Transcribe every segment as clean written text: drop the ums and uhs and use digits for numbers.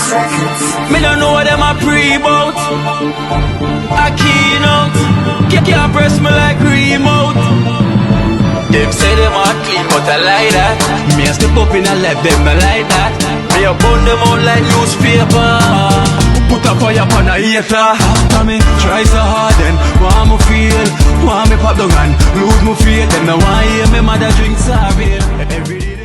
Me don't know what them a pre-bout. A keynote. Can't press me like remote. Them say them a clean, but I like that. Me a step up in a left, them I like that. Me a burn them out like newspaper. Put a fire upon a hater. After me try so hard, then want me feel, want me pop down and lose my faith. Them no want hear me mother drink sorry. Every day.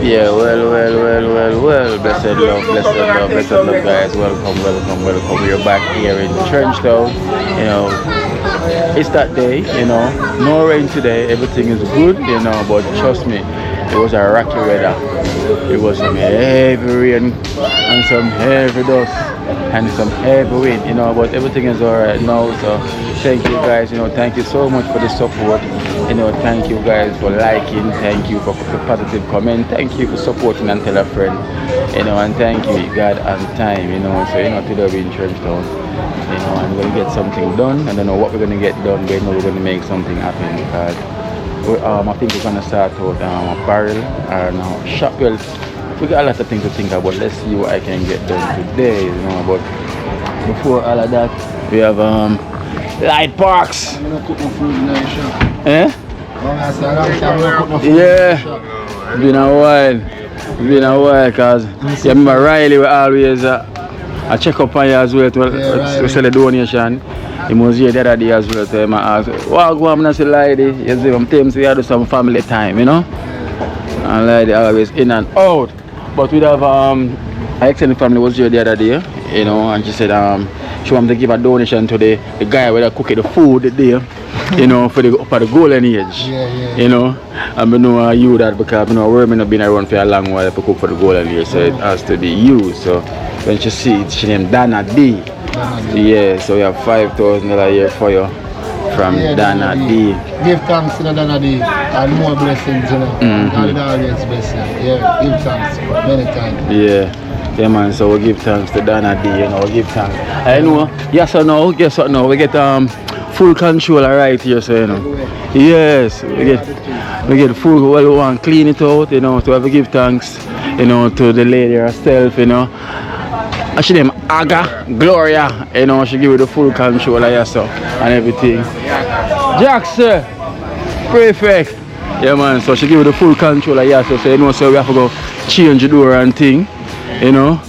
Yeah, well, blessed love, guys. Welcome. We're back here in Trenchtown. You know, it's that day, you know. No rain today, everything is good, you know, but trust me, it was a rocky weather. It was some heavy rain and some heavy dust and some heavy wind, you know, but everything is alright now. So thank you guys, you know, thank you so much for the support. You know, thank you guys for liking, thank you for the positive comment, thank you for supporting and tell a friend, you know, and thank you God and time, you know. So, you know, today we're in Trenchtown, you know, and we're going to get something done. I don't know what we're going to get done, but you know, we're going to make something happen because I think we're going to start out a barrel or shop. Well, we got a lot of things to think about. Let's see what I can get done today, you know. But before all of that, we have light parks. I'm gonna cook no food in the shop. Eh? Yeah. It's been a while, cause you remember Riley we always I check up on you as well to sell the donation. He was here the other day as well, so I asked, well, go on and say lady, you see, I'm telling you, do some family time, you know? And lady always in and out. But we have my extended family was here the other day, you know, and she said she wanted to give a donation to the guy where they cook the food there, you know, for the golden age. You know. And I know you that because you know we're not been around for a long while to cook for the golden age, so it has to be you. So when she see it, she named Dana D. Yeah, so we have $5,000 a year for you from Dana D. Give thanks to Dana D and more blessings, you know. God will always bless you. Yeah, give thanks many times. Yeah, man, so we give thanks to Dana D, you know, we give thanks. I know, yes or no, guess what now? We get full control right here, so you know. Yes, we get full, well, we want to clean it out, you know, so we have to give thanks, you know, to the lady herself, you know. And she named Aga Gloria, you know, she give you the full control of yourself and everything. Jackson, perfect. Yeah, man, so she give you the full control of yourself, so you know, so we have to go change the door and thing, you know,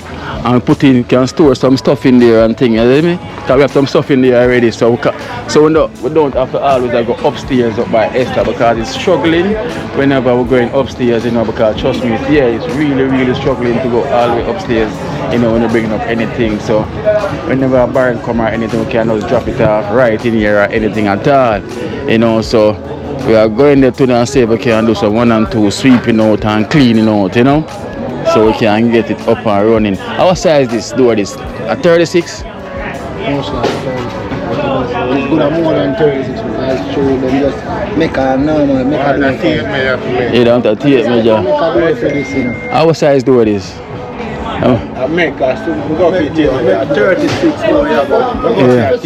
and can store some stuff in there and thing, you know me? Because we have some stuff in there already, so we don't have to always go upstairs up by Esther because it's struggling whenever we're going upstairs, you know, because trust me, it's really struggling to go all the way upstairs, you know, when you're bringing up anything. So whenever a barrel come or anything, we can just drop it off right in here or anything at all, you know. So we are going there today and see if we can do some 1 and 2 sweeping out and cleaning out, you know, so we can get it up and running. How size this door is? A 36? Most like 36. It's good at more than 36 because it's true. Then just make a normal, make a door for it. You don't have to tape measure. Make a door for this, you know. How size door is? I make a 36 now, yeah, but yeah.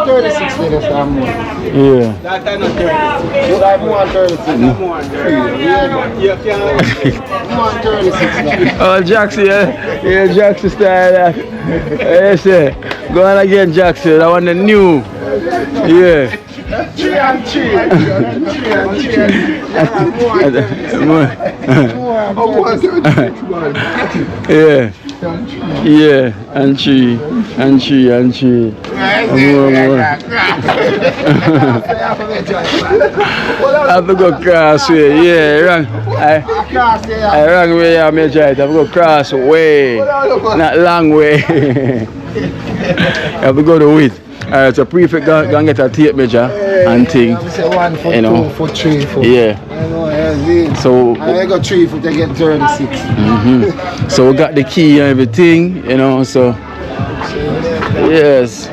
36 minutes or more. Yeah. That time not 36. You like more than 36? More than 36. Yeah, more than 36 now. Oh, Jackson, yeah, Jackson style. Yes, sir. Go on again, Jackson. I want the new. Yeah. Three and three. Yeah, and three. More. I have to go cross way, yeah, wrong. I wrong way, I may try it. I have to go cross way, not long way. I have to go the width. Alright, so prefect go and get a tape measure and thing. One foot, you know. 2 foot, 3 foot. Yeah. I know, yeah. So I got 3 foot to get 36. So we got the key and everything, you know, so yes.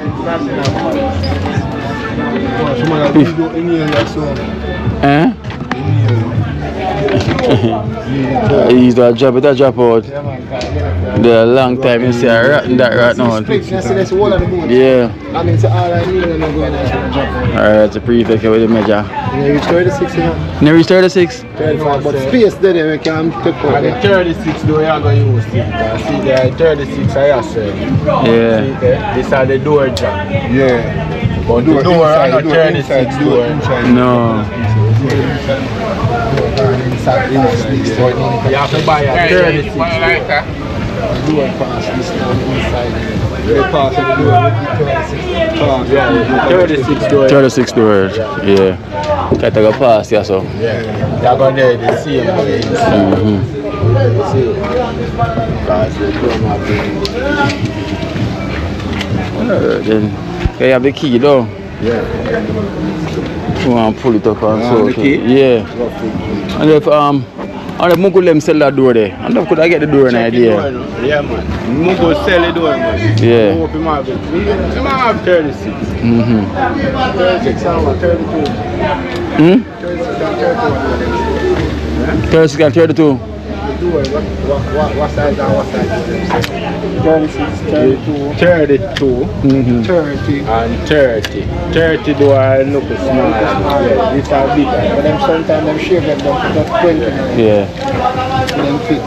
He's that drop it, a drop out. Yeah, man. The long time you see a rat in that right now. That's all of the boat. Yeah. I mean, so all I need when I'm going to drop out. Alright, the prefect with the measure. Yeah, it's 36, you know. Never reach 36? 35, but space there we can take out. And the 36 though you are going to use it. See there 36 I have said. Yeah. See there? These are the door jam. Yeah. But the door are not 36 door. No. Inside, You have to buy a 36 door. door past this now inside. They pass the door with the 36. 36 door. 36 doors. Yeah. Can't take a pass, yeah, so. Yeah. They are going to the same way. Mm-hmm. See? Because the door might Then, you have the key though. Yeah. You want to pull it up and so. the key? Yeah. And if Mugu them sell that door there. And could I get the door an idea? Yeah, man. Mugu sell the door, man. Yeah. Open my bit. You might have 36. 36 and 32. 36 and 32. What size and what size? 36, 32, 32 30. and 30. 30 do I look small. Yeah, this are big. But them sometimes them shave them down to 20. Yeah. Them fit.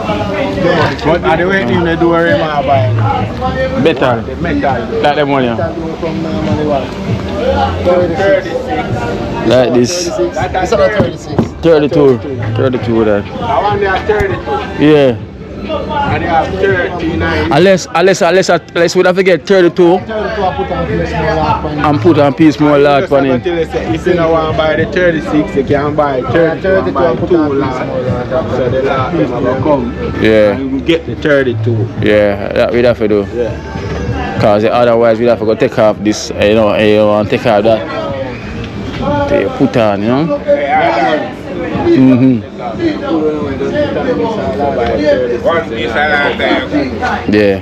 But at the way in the door, you might buy Better. the metal. Like them one, yeah. That do from normally what? 36. Like this. It's about 36. 32. 32 that. I want they are 32. Yeah. And they have 39. Unless we have to get 32 32 I put on piece more lap on it. and put on piece more lot on it. If you don't want to buy the 36, you can buy 32 and buy 2 lot. So the lot is going to come. Yeah. And you get the 32. Yeah, that we'd have to do. Yeah. Because otherwise we'd have to go take off this, and take off that. They put on, you know? Yeah.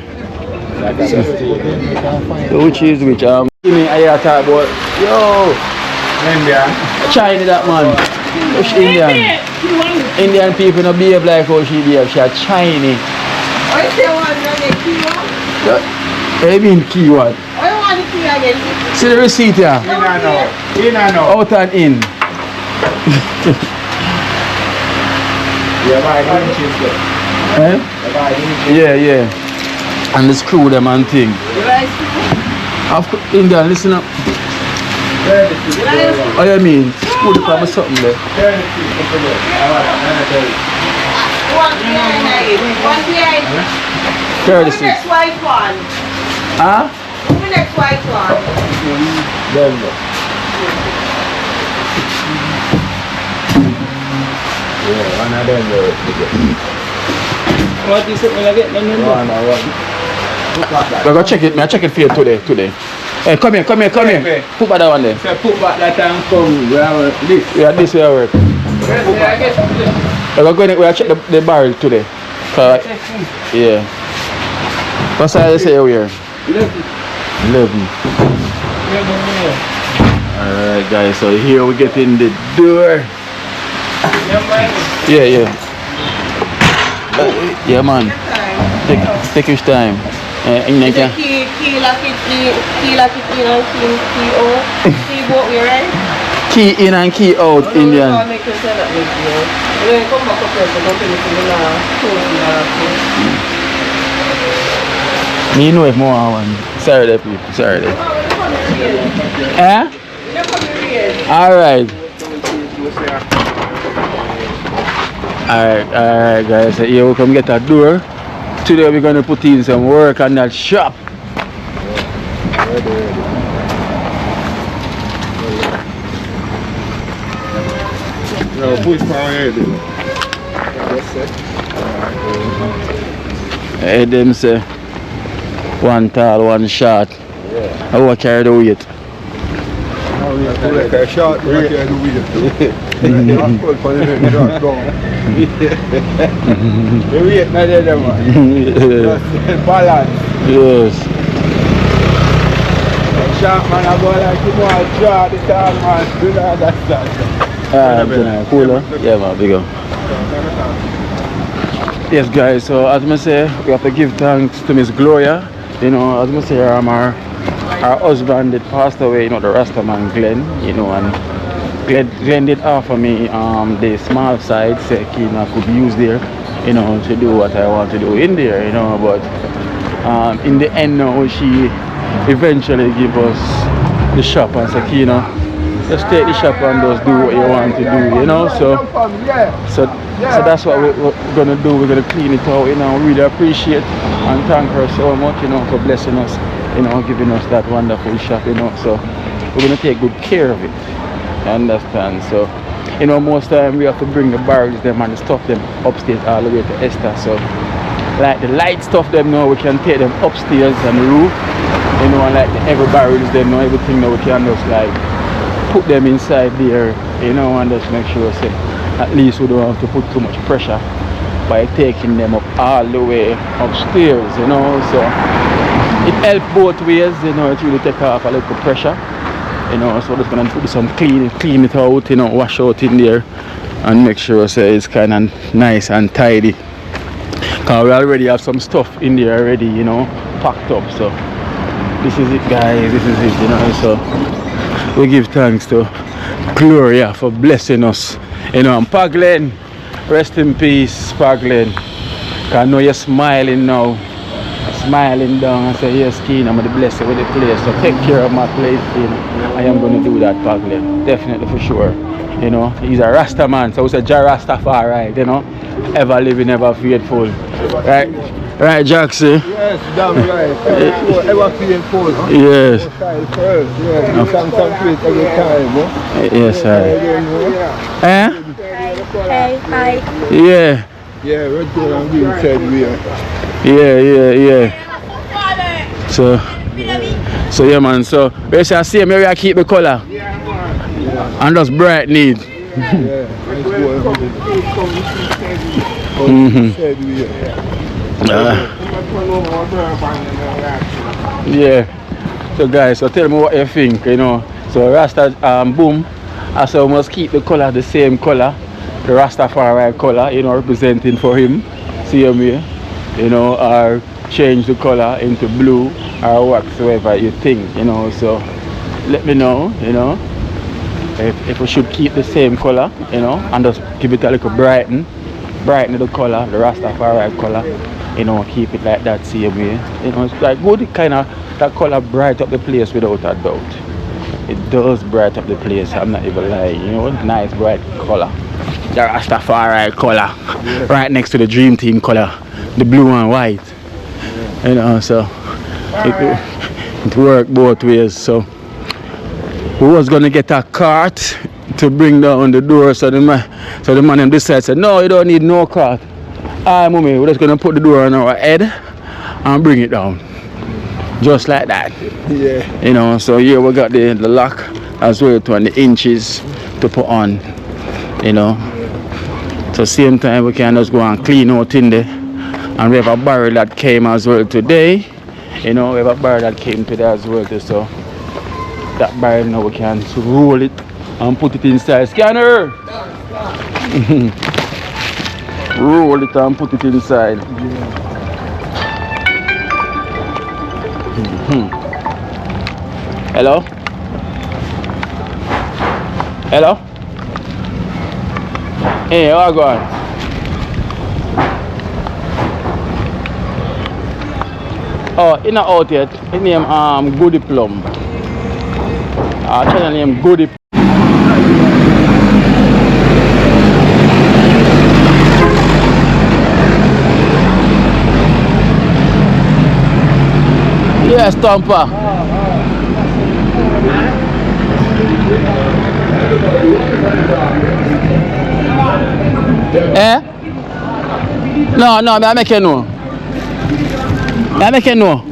So which is which? Give me I talk about. Yo! India. China that man. Which Indian? Indian people no behave like how she behave. She a Chinese. I say one, the key one. What do you mean key what? I want the key again. See the receipt here? In and out. In and out. Out and in. Yeah, buy the inches there. Eh? Buy the inches. Yeah. And the screw them and thing. The rice key. Of course, Indian, listen up. 36. What do you mean? Screw the from something there. 36. I want another 1 behind it. 1 behind. 36. The next white one. Huh? The next white one. Yeah, one of them will What is it when I get the number? one. We're going to check it. I check it for you today. Hey, come here. Okay. Put back that one there. So put back that and come. We have this. Yeah, this way I work. We're going to check the barrel today. Yeah. What size you say you wear? 11. Alright guys, so here we get in the door. Yeah. Yeah man. Take your time. Key lock it in and key out. Key both way, right? Key in and key out, Indian. I'll make you say that with you. Then come back up here, so don't finish in the Me know if more one. Sorry there people, sorry there. Eh? Alright. Alright guys, so here we come get a door. Today we're gonna put in some work on that shop. No, push my head. Hey, them say one tall, one short. I will carry the weight. Like a short break. The weight not there, man. Balance. Yes. Sharp man, I go like you want to draw the tall man. Do that. Cool, huh? Yeah, man, big up. Yes, guys, so as I say, we have to give thanks to Miss Gloria. You know, as I say, our husband did passed away, you know, the Rasta man Glenn, you know, and Glenn did offer me the small side, say, I could use there, you know, to do what I want to do in there, you know, but in the end now, she eventually give us the shop and said, just take the shop and just do what you want to do, you know, so that's what we're gonna do. We're gonna clean it out, you know. Really appreciate and thank her so much, you know, for blessing us, you know, giving us that wonderful shop, you know. So we're gonna take good care of it. You understand? So, you know, most time we have to bring the barrels them and the stuff them upstairs all the way to Esther. So like the light stuff them now we can take them upstairs on the roof, you know, and like the every barrels them now everything now we can just like put them inside there, you know, and just make sure say at least we don't have to put too much pressure by taking them up all the way upstairs, you know. So it helps both ways, you know. It really take off a little pressure, you know. So just gonna do some clean it out, you know, wash out in there and make sure say it's kind of nice and tidy, because we already have some stuff in there already, you know, packed up. So this is it, guys, this is it, you know. So we give thanks to Gloria for blessing us, you know. And Paglen, rest in peace, Paglen. I know you're smiling now, smiling down and say, yes, Keen, I'm going to bless you with the place. So take care of my place, Keen. I am going to do that, Paglen. Definitely, for sure. You know, he's a Rasta man, so he's a Rastafari, you know. Ever living, ever faithful. Right? Right, Jackson? Yes, damn right. Ever faithful, huh? Yes. Yes, sir. Eh? Hey, hi. Yeah. Yeah, we're going on the inside here. Yeah. So yeah, man. So we shall see maybe I keep the color. And just brighten it. Yeah. So guys, so tell me what you think, you know. So Rasta boom, I so must keep the color the same color, the Rastafari color, you know, representing for him. Same way, you know, or change the color into blue or whatsoever you think, you know. So let me know, you know, if we should keep the same color, you know, and just give it a little brighten the color, the Rastafari color, you know, keep it like that same way. You know, it's like good kind of that color bright up the place without a doubt. It does bright up the place, I'm not even lying, you know, nice bright color. The Rastafari color, right next to the Dream Team color, the blue and white. You know, so it worked both ways. So we was gonna get a cart to bring down the door, so the man them decided, said, no, you don't need no cart. Alright, mommy, we're just gonna put the door on our head and bring it down. Just like that. Yeah. You know, so here we got the lock as well, 20 inches to put on, you know. So same time we can just go and clean out in there. And we have a barrel that came as well today. You know, we have a barrel that came today as well too, so that barrel now we can roll it and put it inside. Scanner! Roll it and put it inside. Hello? Hello? Hey, how are you going? Oh, in not out yet. His name Goody Plum. Channel name Goody. Yes, Tompa. Eh? No, I make you know. I make you know.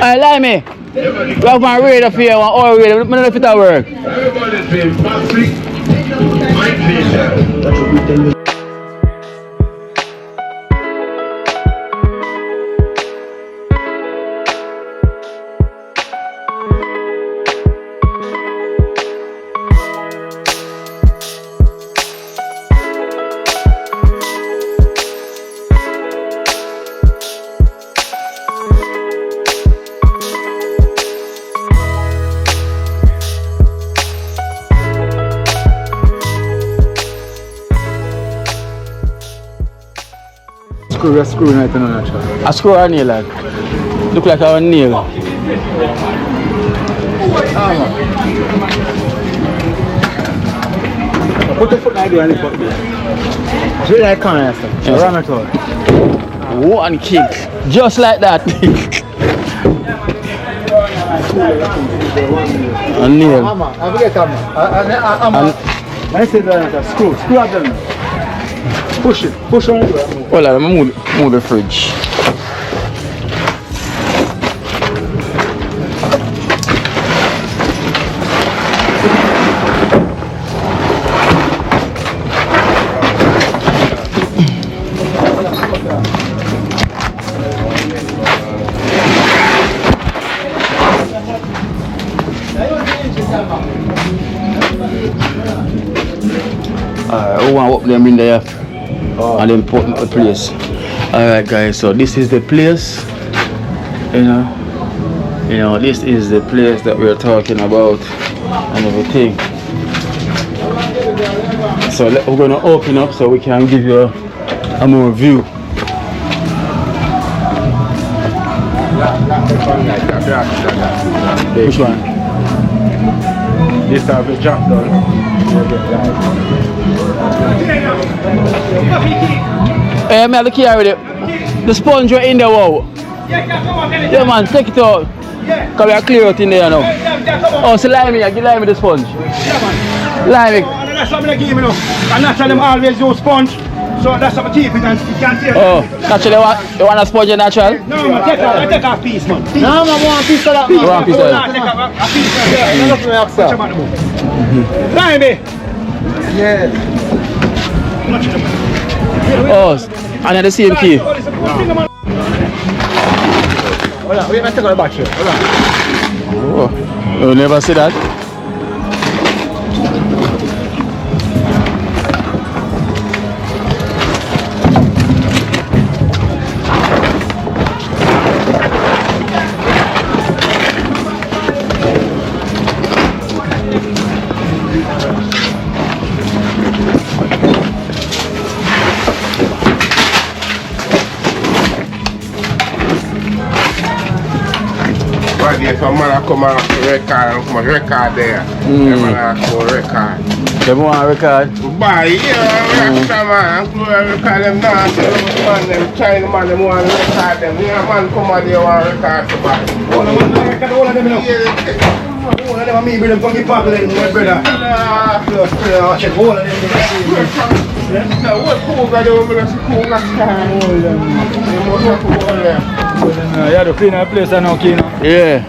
I lie me. We have one radar for you, one oil radar. I don't know if it work. screw right in the natural. A screw or nail like? Look like a nail. Put the foot like that and put there. Just like corner stuff. Yes. Ram it out. One kick. Just like that. A nail. Hammer. I forget hammer. I say that screw up them. Push it. Push on it. Well, I'm move the fridge. I want to open them in there and then put in the place. Alright guys, so this is the place, you know, this is the place that we're talking about and everything. So we're going to open up so we can give you a more view. Which one? This type of jack down. Hey, I have the key already. The sponge right in there, wow. Yeah, man, take it out. Because we are clear out in there now. Oh, so lime me, give lime me the sponge. Lime me. That's what I'm give me now. And naturally, them always use sponge. So that's what I keep it and you can't take it. Oh, naturally, you want a sponge natural? No, man, take off a piece, man. No, man, one piece of that, man. One piece of that. Take off a piece of that. Lime me. Yeah. Oh, and then the same key. Hold on, wait, let's take out the battery. Hold on. Oh, you never see that? If a man come and record there, the man come record. They want to record? Buy, yeah, man, record them now. Man, them China man, them want to record them. Yeah, man come and they want to record the back. All of them now. All of them are me, but them come get back then, my brother. Check all of them. What cool guy do we just cool gas time? You have to clean that place and now, Kino. Yeah.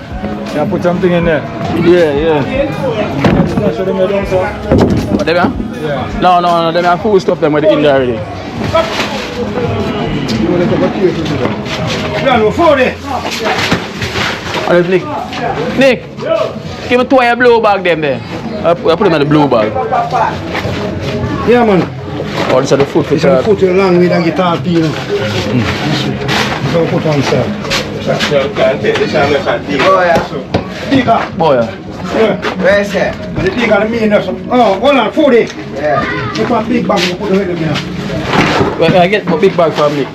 You put something in there. Yeah. Show them your down, sir. What, them here? Yeah. No, them are full stuff them with the in there already. You want to take a case with them? Yeah, no, 40. Alright, Nick, give me 2 of your blue bag them there. I put them in the blue bag. Yeah, man. Oh, this is the foot for This is the foot along with the guitar pin. So put on, sir. You can take this and look at this. Oh, yeah. Speaker. Boy, Where's that? The speaker, the mean. Oh, hold on, 40. Yeah. You put a big bag, you put the head in here. well, I get a big bag from Nick.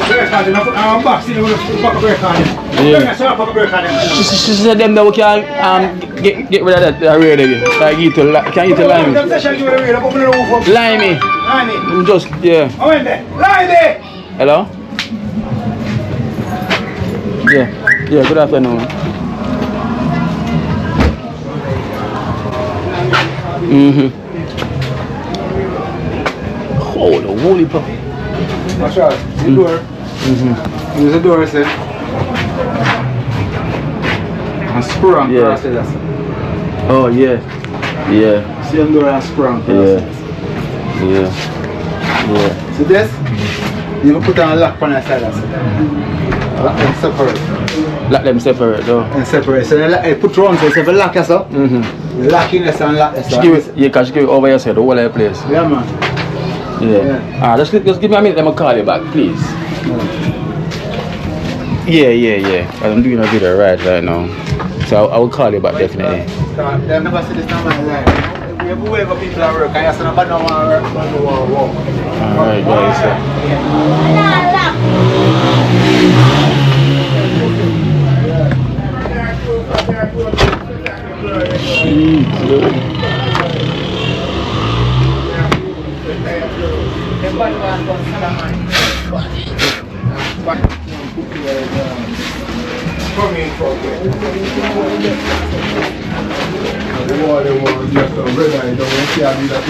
Record in a box, you know, with a pack of record. Yeah. So I pack of record. She said them that we can get rid of that already. Like eat a can eat a lime. Limey. Just yeah. Limey. Hello? Yeah, good afternoon. Oh, the holy pop. Watch out. See the door. There's a door, sir. And sprung. Yeah. Oh, yeah. See the door and sprung. Yeah. See this? You put on a lock on the side. Lock them separate. Let them separate though. And separate. So they put round so if you lock this up, lock in this and lock this up. You can give it over your head, the whole of the place. Yeah, man. Yeah. Just give me a minute, let me call you back, please. Yeah. I'm doing a video right now. So I will call you back definitely. They've never seen this in my life. everywhere go people are work. I ask them, but no one work, but no one walk. Alright guys. Come in for The water was just a red eye, don't want to see how these are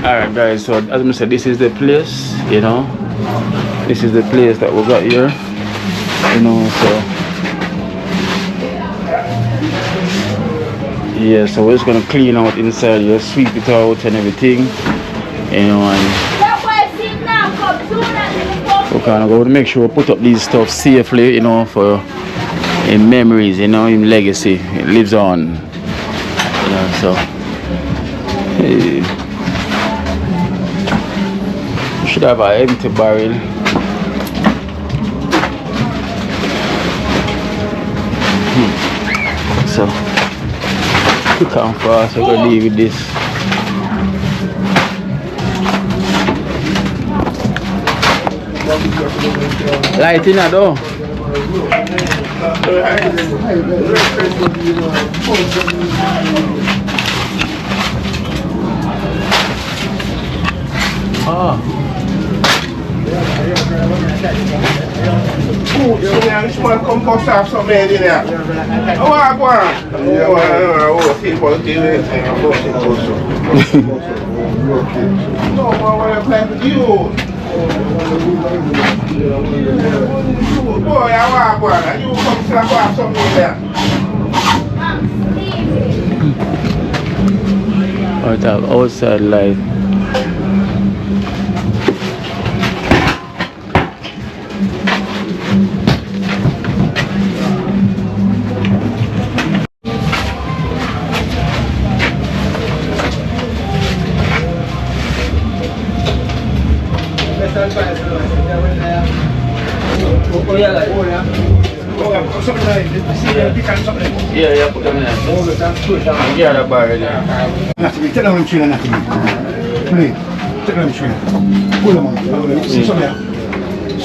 Alright guys, so as I said, this is the place, you know. This is the place that we got here. You know, so yeah, so we're just gonna clean out inside here, sweep it out and everything. You know, and we're gonna go to make sure we put up these stuff safely, you know, for in memories, you know, in legacy. It lives on. You know, so hey. We should have an empty barrel. So quick and fast, we're gonna leave with this. Light in though. Ah. this one compost off some made in there. Oh, I go on. Oh, people do it. No, what I'm playing with you. Boy, I want one. You come to have something there. Or that outside light. Yeah, put them in there. Yeah, the barrel. Tell them train and please. Tell them train. Pull them out. See some here.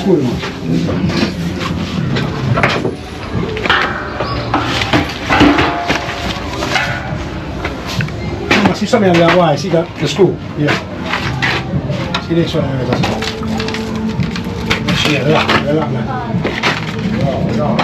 Pull them out. See some here. Why? See that the screw? Yeah. See this one here. Yeah, relax. No.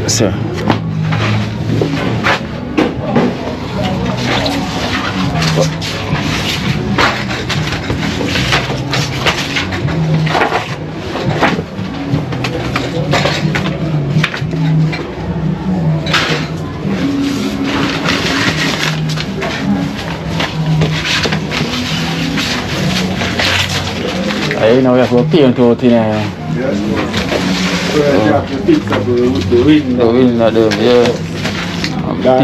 Sir. You know, we have to paint out in there. Yes, you have to fix up the wind. The wind of them, yeah. That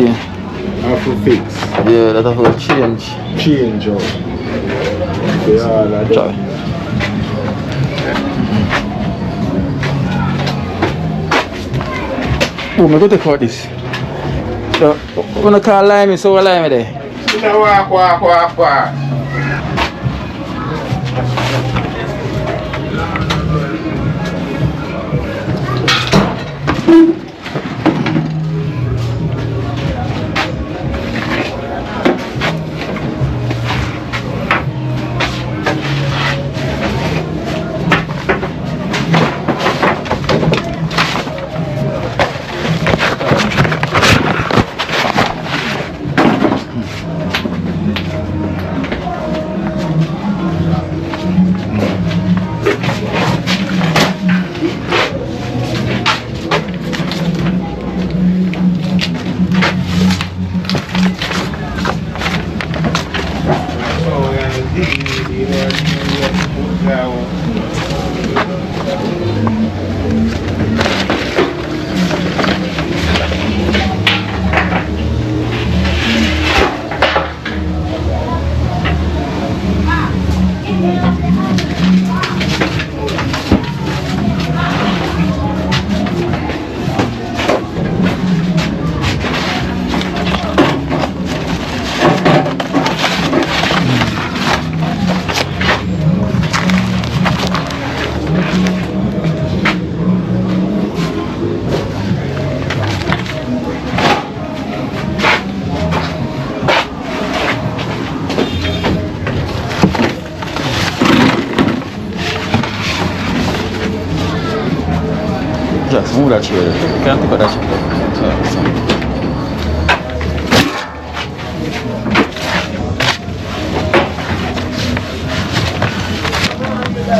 have to fix. Yeah, that have to change. Change out. Yeah, like that. Oh, I'm going to cut this. So, we're going to call lime, so we're lime there. Walk. Just move that chair. You can't take out that chair.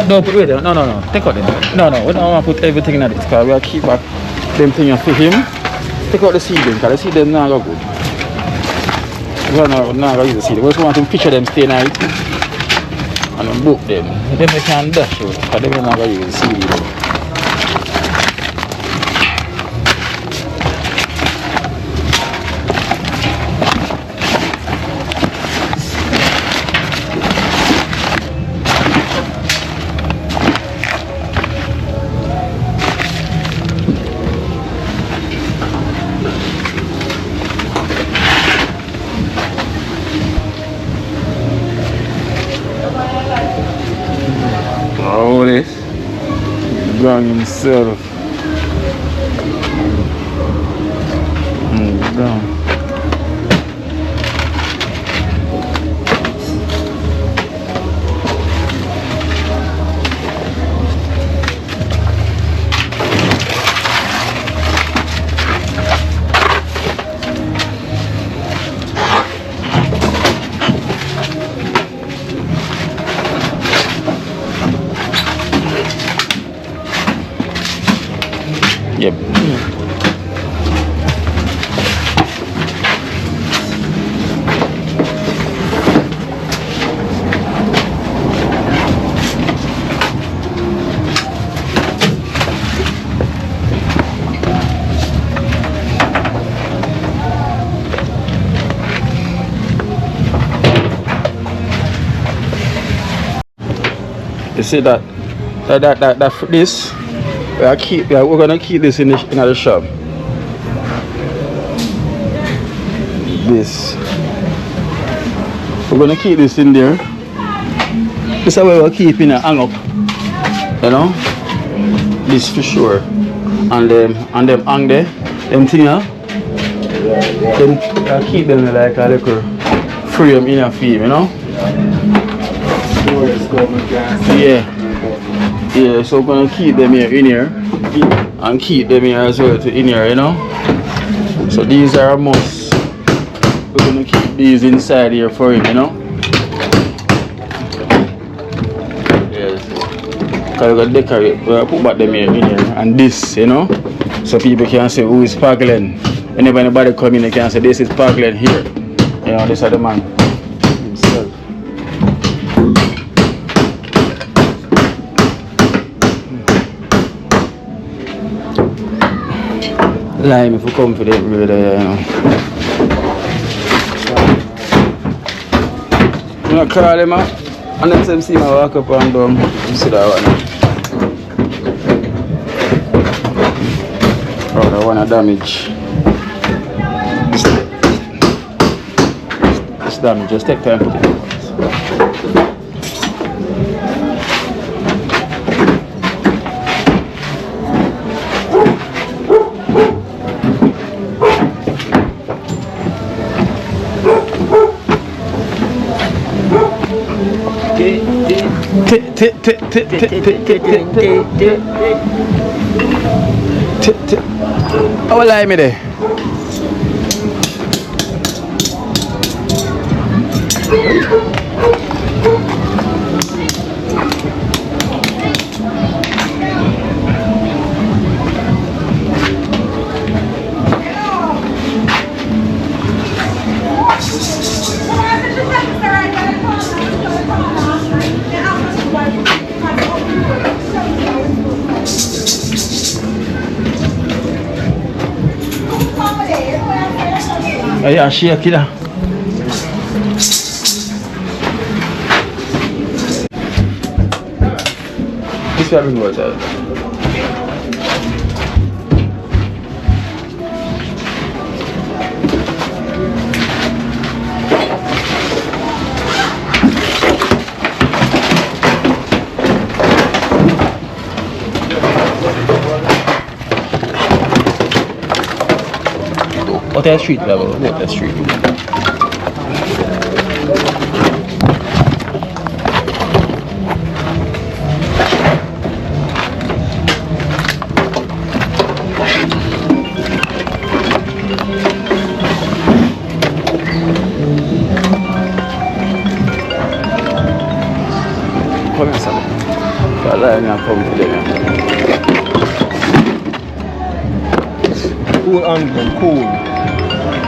No, put wait. No. Take out them. No. We don't want to put everything in it because we will keep back them things for him. Take out the seeding because the seeding not go good. We not going to use the seeding. We just want to picture them stay night and then book them. Then they can dash out because they will not going to use the seeding. Oh, this gang himself. Down. Yep. You see that this we're gonna keep this in the shop. This we're gonna keep this in there. This is where we're keeping it hang up. You know? This for sure. And them hang there. Them thing them keep them like a little frame in a frame, you know? Yeah, so we're gonna keep them here in here and keep them here as well in here, you know. So these are a must. We're gonna keep these inside here for him, you know. Yes. Because we're gonna decorate, we're gonna put back them here in here and this, you know. So people can say who is Paglen. Whenever anybody come in, they can say this is Paglen here. You know, this is the man himself. Lime if you come for them really, you know. I'm gonna call them out and let them see me walk up and down. You see that one? Oh, that one a damage. This damage, just take time to put it in. How lie me there? Yeah, shake it down. This one will go out. What that street level? What that street? come today. Cool angle, cool.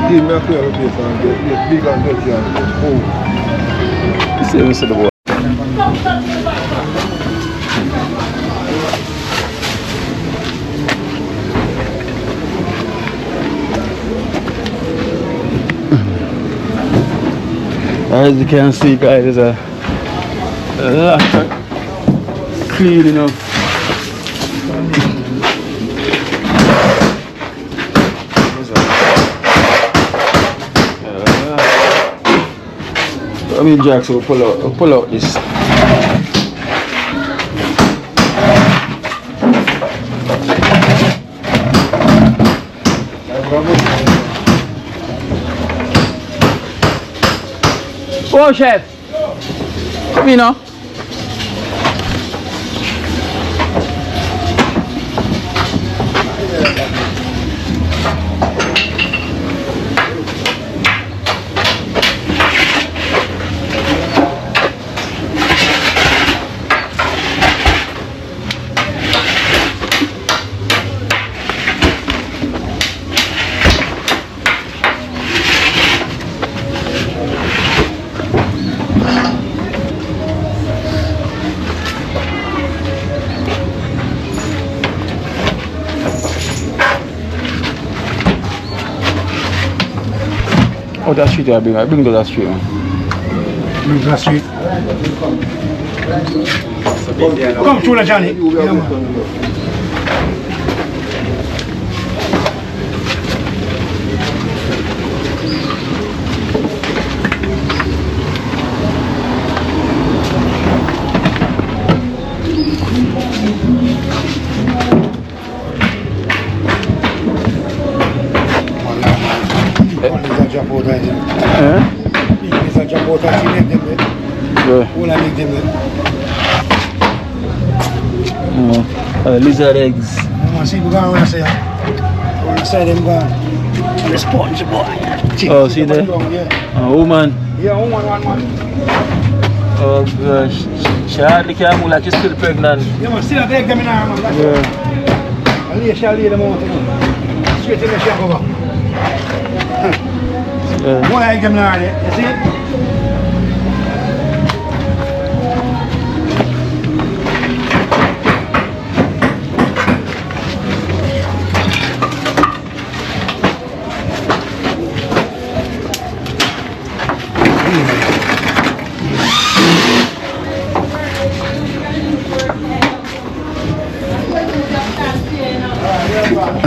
Give me a clear place and get big and dirty and cool. See, we see the boy. As you can see, guys, there's a lot of cleaning up. I mean, Jackson will pull out this. Oh, chef. Come in now. Oh, that street I bring to that street, man. Bring to that street. Come through, Johnny. Yeah, man. Lizard eggs. See, we're going to say, one side them gone. The sponge boy. Oh, see there? Yeah. Woman. Yeah, one. Oh gosh. She hardly can move like she's still pregnant. Yeah, man, still take them in her, man. Yeah. She'll lay them out, you know. Straight in the shack over. One egg them in her, you see it?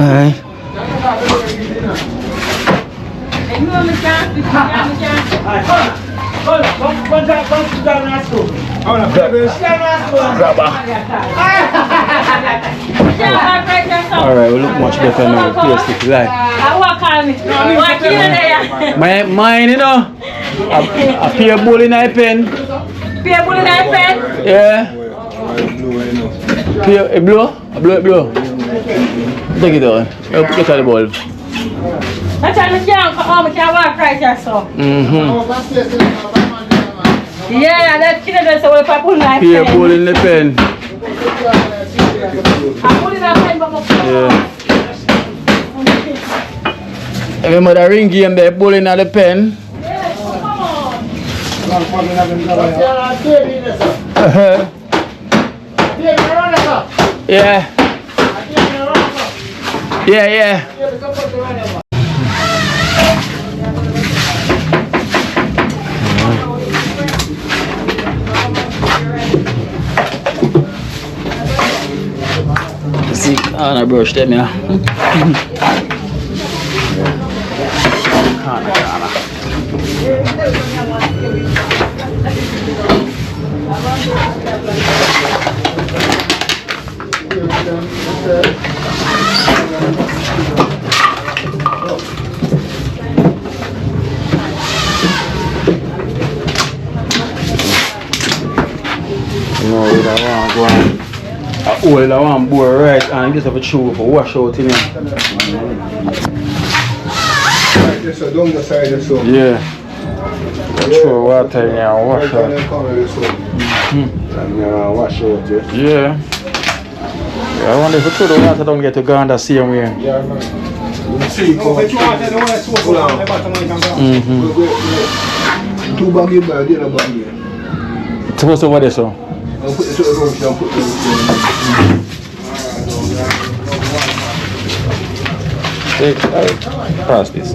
Alright. Alright, we look much better now. The place looks like. Mine, you know. I pay a bull in a pen. Pay a bull in a pen? Yeah. Pay a blow? A blow. Take it out. Get out the ball. That's why I can't walk right here, so. Yeah, that kid doesn't want to put in a pen. Pay a bull in the pen. I put in a pen, but yeah. Remember the ring game, they bull in the pen? yeah, come on. Yeah. Yeah. See, I brush them, yeah. No, we don't want to go on. I want bore right and just have a chew for wash out in here. Right, so down the side so. Yeah. Throw water in here and wash out. And wash out, Yeah. I wonder if we could have water don't get to Ghana the same way. Yeah, man. See, but you want to know so cool on the bottom of the 2 baggy by the other baggy. Supposed to what this so? I'll put it to the road, I'll put it Take pass this.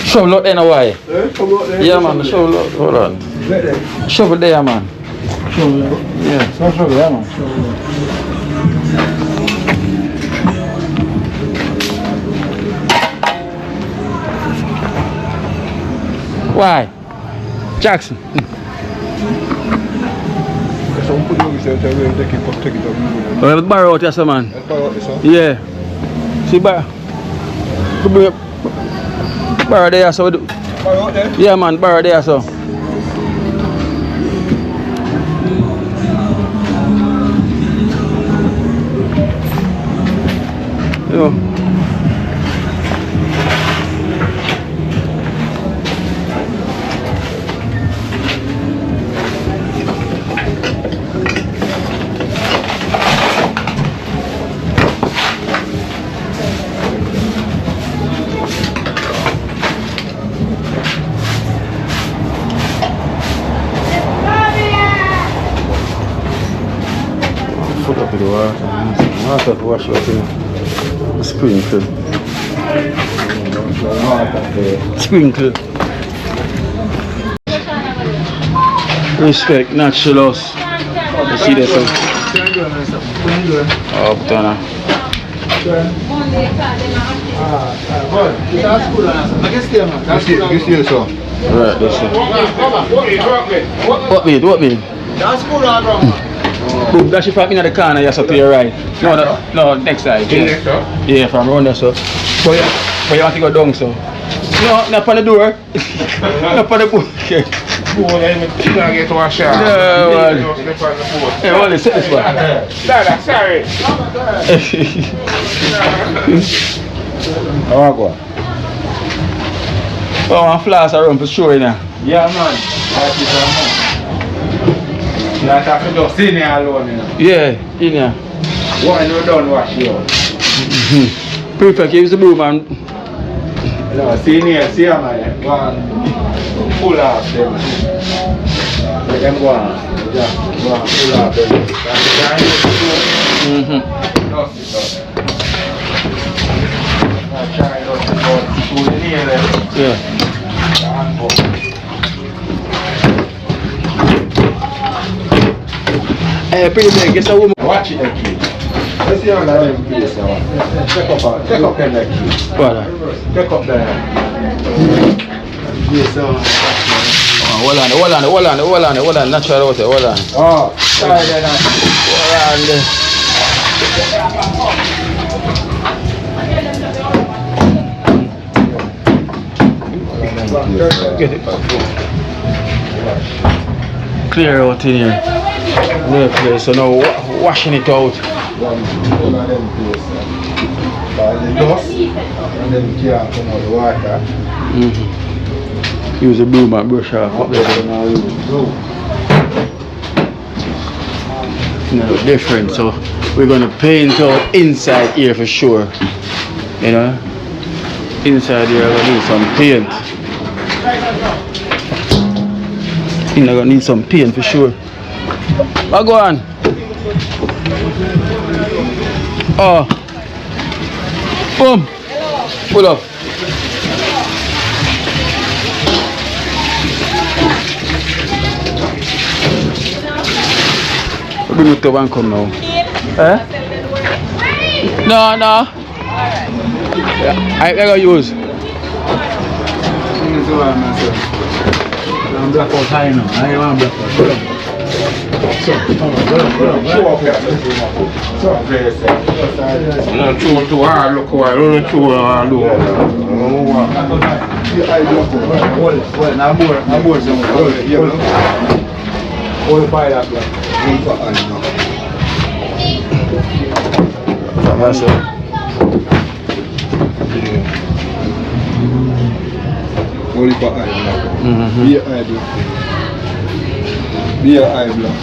Shovel out there now, why? Yeah, man, shovel out. Hold on. Shovel there, man. Shovel. Yeah, shovel there, man. Why? Jackson. Well, borrow out here, man. Yeah. See, borrow. Borrow there, so. Borrow out there? Yeah, man, borrow there, so. Yo. Full up with the water. Water to wash out here. Sprinkle. Sprinkle. Respect, naturals. You see this? Up there. You see so? Right, this one. What mean? What mean? That's cool on Boom, that's from in the corner, yes, up to your right. No, next side. Yeah, yeah, from around there, so. But you want to go down, so. No, not on the door. Not on the book. You can't get to a shot. Yeah, man. Hey, hold it, sit this one. Dada, sorry. How go? Oh, my flowers are around for sure, you know. Yeah, man. Like I could just sit here alone, you know. Yeah, in here. Why you don't wash you? Perfect, use the broom and. No, see here, man. Go on. Pull off them. Let them go on. Just go on, pull off them. Try not to go through the nail there. Yeah. Hey, pretty big, guess a woman. Watch it, kid. Let's see how that place now. Check up them, kid. What? Check up there. Yes, Hold on, natural out there, hold on. oh, try that now. Hold on there. Get it. Clear out in here. Well clear, so now washing it out. One of them place. The dust and then can't come out the water. Use a broom and brush off up there. Now use broom. No, different, so we're gonna paint out inside here for sure. You know? Inside here we're gonna do some paint. think they're gonna need some paint for sure. But go on. Oh. Boom. Pull up. Bring it to one come now. Eh? No, no. I gotta use. I'm black out high now. I want black out. Not too hard, look how I don't too hard. That's it. Only for eye block. Be a eye block. Be a eye block.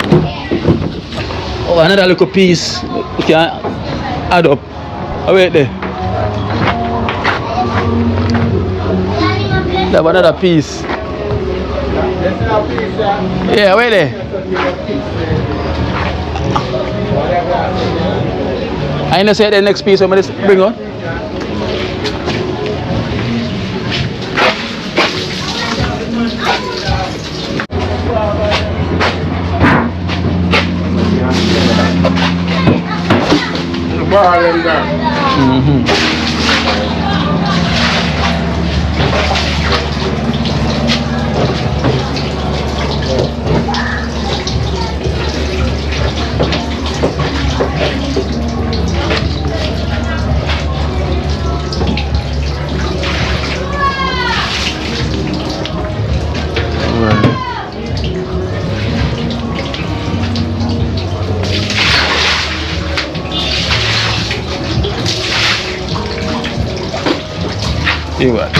Oh, another little piece. You can add up. Oh, wait there. That's another piece. Yeah, wait there. I know say the next piece I'm going to bring on. See what?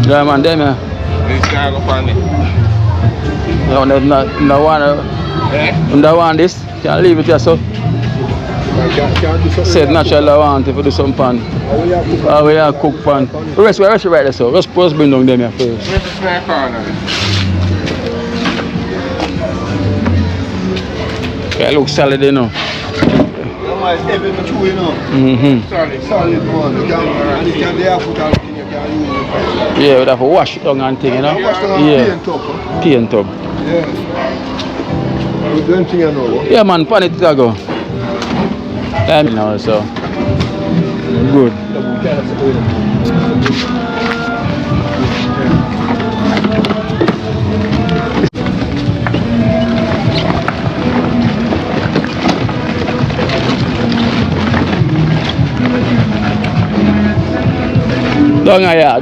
Yeah, man, them, yeah. This guy go find it. No want this. Can't leave it here, so. Said natural I want if you do some pan. We have cook pan. Rest right there, so. Just bring down them here first. Okay, look solid, you know. Solid one. Yeah, we have to wash it down and thing, you know. Yeah. Paint tub. Yeah. You don't think I know? Yeah, man, pan it to go. Time now, so. Good. Dong ayah.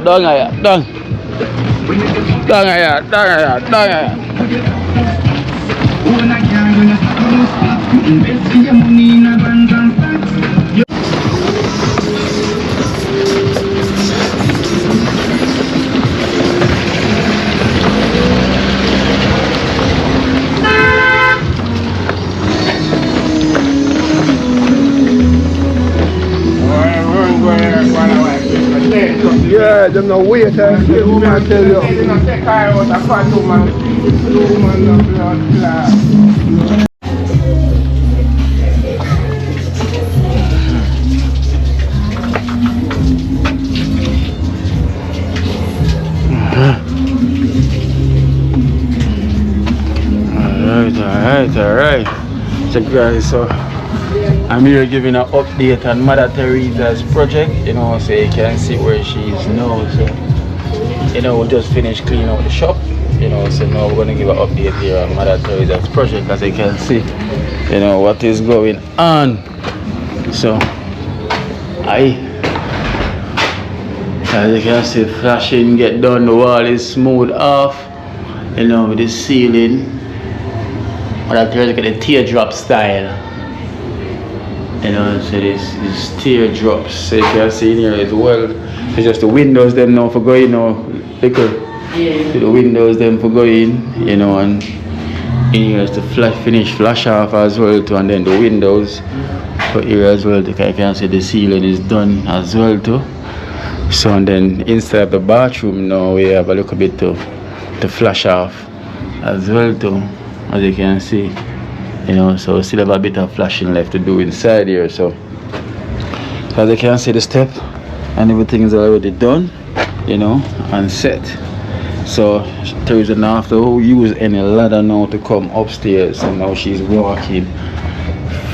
Yeah, them no wait and see who man tell you. They don't take care of the fat woman. Woman of blood class. Alright. So guys, so I'm here giving an update on Mother Theresa's project, you know, so you can see where she is now. So, you know, we just finished cleaning out the shop, you know, so now we're going to give an update here on Mother Theresa's project, as you can see, you know, what is going on. So, as you can see, flashing get done, the wall is smooth off, you know, with the ceiling. Mother Teresa get the teardrop style. You know, so this is teardrops. So you can see in here as well. It's just the windows them now for going, you know, liquor. Yeah. The windows them for going, you know, and in here is the finish flash off as well too, and then the windows for here as well. You can see the ceiling is done as well too. So and then inside the bathroom now we have a little bit to flash off as well too, as you can see. You know, so we still have a bit of flashing left to do inside here. So as you can see the step and everything is already done, you know, and set. So Theresa now have to use any ladder now to come upstairs, and now she's walking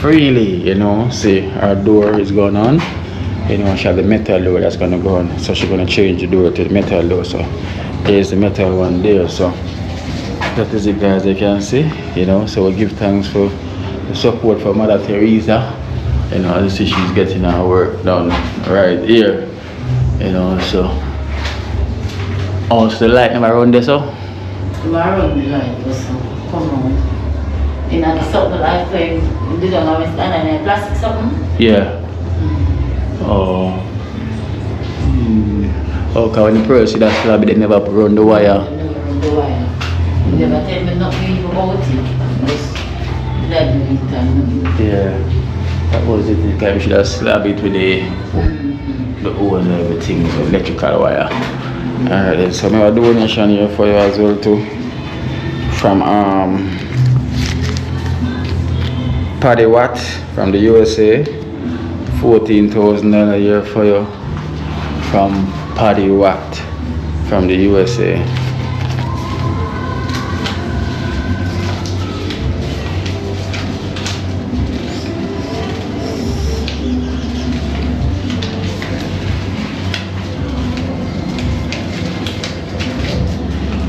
freely, you know. See, our door is going on, you know, she has the metal door that's gonna go on, so she's gonna change the door to the metal door. So there's the metal one there. So that is it, guys, you can see, you know. So we give thanks for the support for Mother Theresa, you know, as you see she's getting her work done right here, you know. So also the light never run there, so? Never run the light, so come on. You know, the something like when you don't always stand in a plastic something? Yeah. Oh. Okay, when the person see that slab, they never run the wire. They never run the wire. They never tell me nothing about it. Just let me tell me. Yeah. That was it. You should have slab it with the hose and everything, so electrical wire. Alright then, so I have a donation here for you as well too. From Paddy Watt from the USA. $14,000 a year for you. From Paddy Watt from the USA.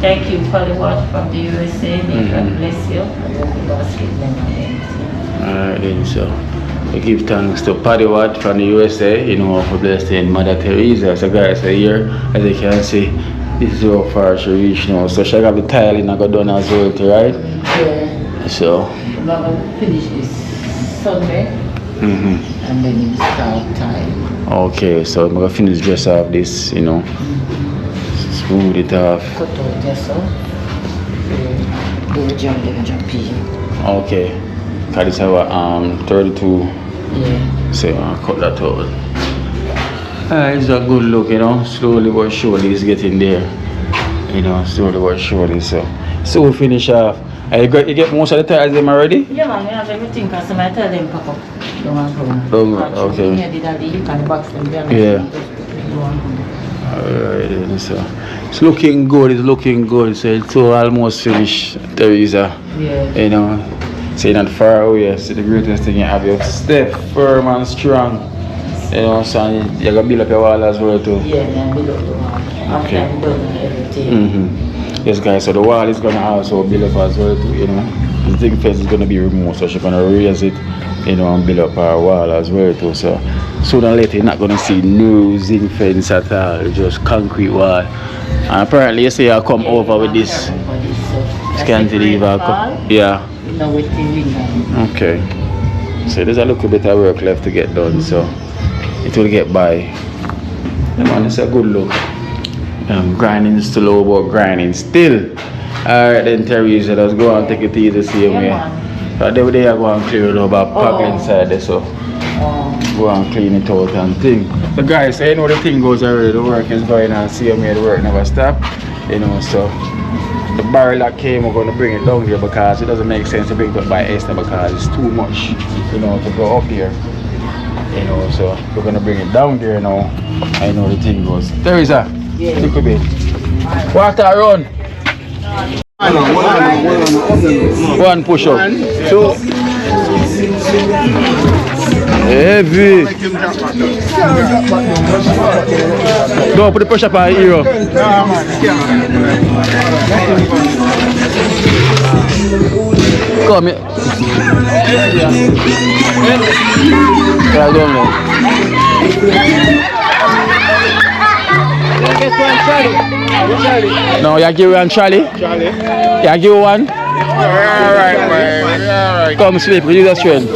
Thank you, Hollywood from the USA. May God bless you. I hope you guys get them again. Alright then, so we give thanks to Paddy Watt from the USA, you know, for blessing Mother Theresa. So guys, here, as you can see, this is how far she reached now. So she got the tiling I got done as well too, right? Yeah. So I'm going to finish this Sunday. And then you start time. okay, so I'm going to finish dress off this, you know. Smooth it off. Cut out this so. Do the jump, then jump here. Okay. Cause this is our 32. Yeah. So I'll cut that out. It's a good look, you know. Slowly but surely it's getting there. You know, slowly but surely. So we finish off. You get most of the tiles them already? Yeah man, we have everything because I tell them pack up. Don't want to go. Okay. You can box them down. Yeah. Alright, so it's looking good, so it's almost finished, Theresa. Yeah. You know, so you're not far away, so the greatest thing you have, you step firm and strong. You know, so you're going to build up your wall as well too. Yeah, then build up the wall. Okay. After build everything. Yes guys, so the wall is going to also build up as well too, you know. The zinc fence is going to be removed, so she's going to raise it, you know, and build up our wall as well too. So sooner or later you're not going to see no zinc fence at all, just concrete wall. And apparently you say I'll come over with this cantilever. Yeah. Okay. So there's a little bit of work left to get done, so it will get by. Man, it's a good look. Grinding slow, but grinding still. Alright then, Theresa, let's go and take it easy, see me. So the day I go and clear it up, pack inside there, so go and clean it out and thing. So guys, you know the thing goes already, the work is going on, see me, the work never stop. You know, so the barrel that came, we're going to bring it down here because it doesn't make sense to bring it up by Esther because it's too much, you know, to go up here. You know, so we're going to bring it down there now. I know the thing goes. Theresa, look a bit. Water run. One push up. Two. Heavy. Go put the push up on hero. Come here. Yeah, go on. No, you give one Charlie. Yeah, give one. Alright, man. Alright. Come sleep, use that strength.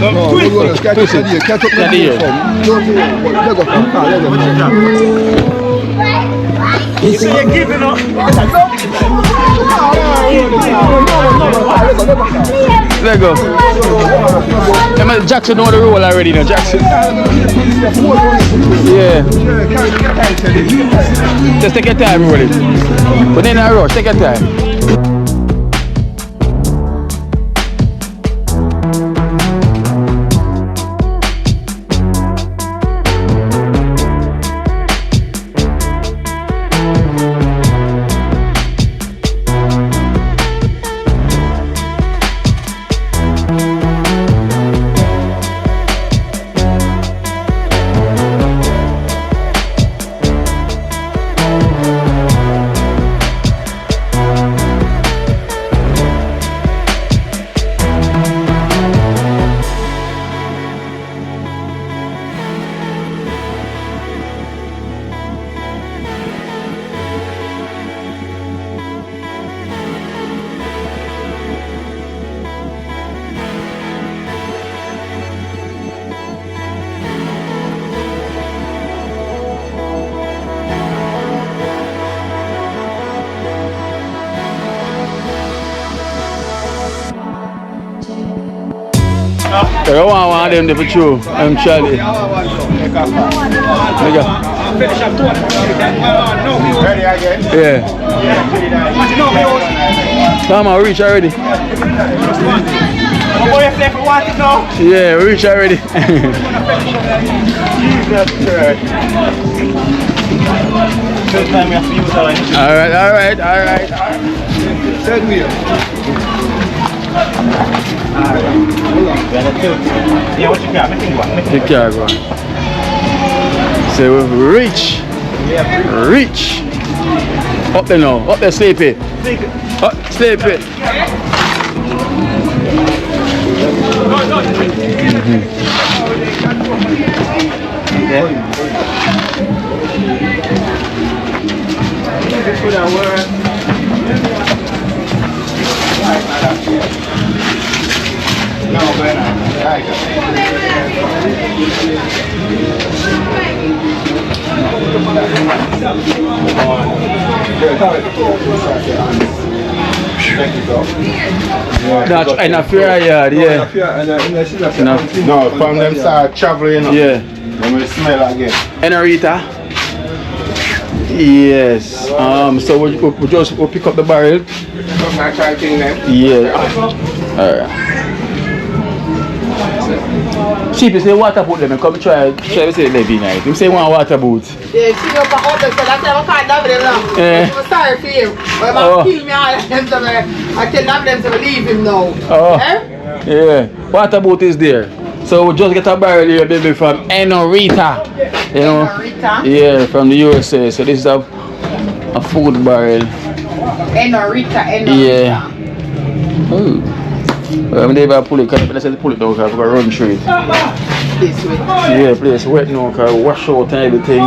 No, we're going to catch up the deal. You see you're giving up. Let go. Jackson know the rule already now, Jackson. Yeah. Just take your time, really. But in a rush, take your time. I want one of them to be true. I'm Charlie. Ready again? Yeah. Come on, we reach already. Yeah, we reach already. Alright. Yeah, what you got? Make Take care, bro. So reach. Up there now. Up there, sleepy. Up, sleepy. That's in a fair yard, yeah. No, from them start traveling, Yeah. when we smell again. Theresa. Yes. So we'll pick up the barrel. Natural thing then. Yeah. Alright. Sheep, you say water boot them, come try to say levy night. You say one water boot. Yeah, she go for out, so that's why I can't have them now. Yeah. I'm sorry for him. But I'm kill me all of them, so I tell them to leave him now. Oh. Eh? Yeah. Water boot is there. So we just get a barrel here, baby, from Theresa. You know? Theresa? Yeah, from the USA. So this is a food barrel. Theresa. Yeah. Oh. When they ever pull it, because I said pull it down because I forgot to run through it. This way. Yeah, place wet now because wash out and everything.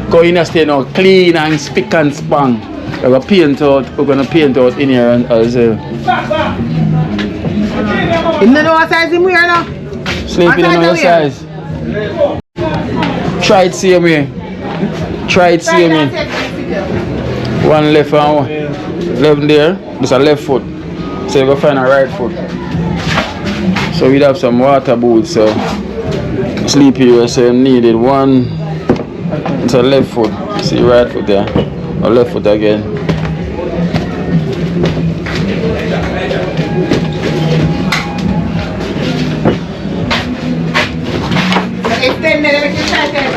Go in and stay now clean and spick and span. We're going to paint out in here and as well. You know what size him wear now? Sleeping on your size. Try it same way. One left and one left there. There's a left foot. So you go find a right foot. So we'd have some water boots. So sleepy you say needed one. It's a left foot. See right foot there. Or left foot again.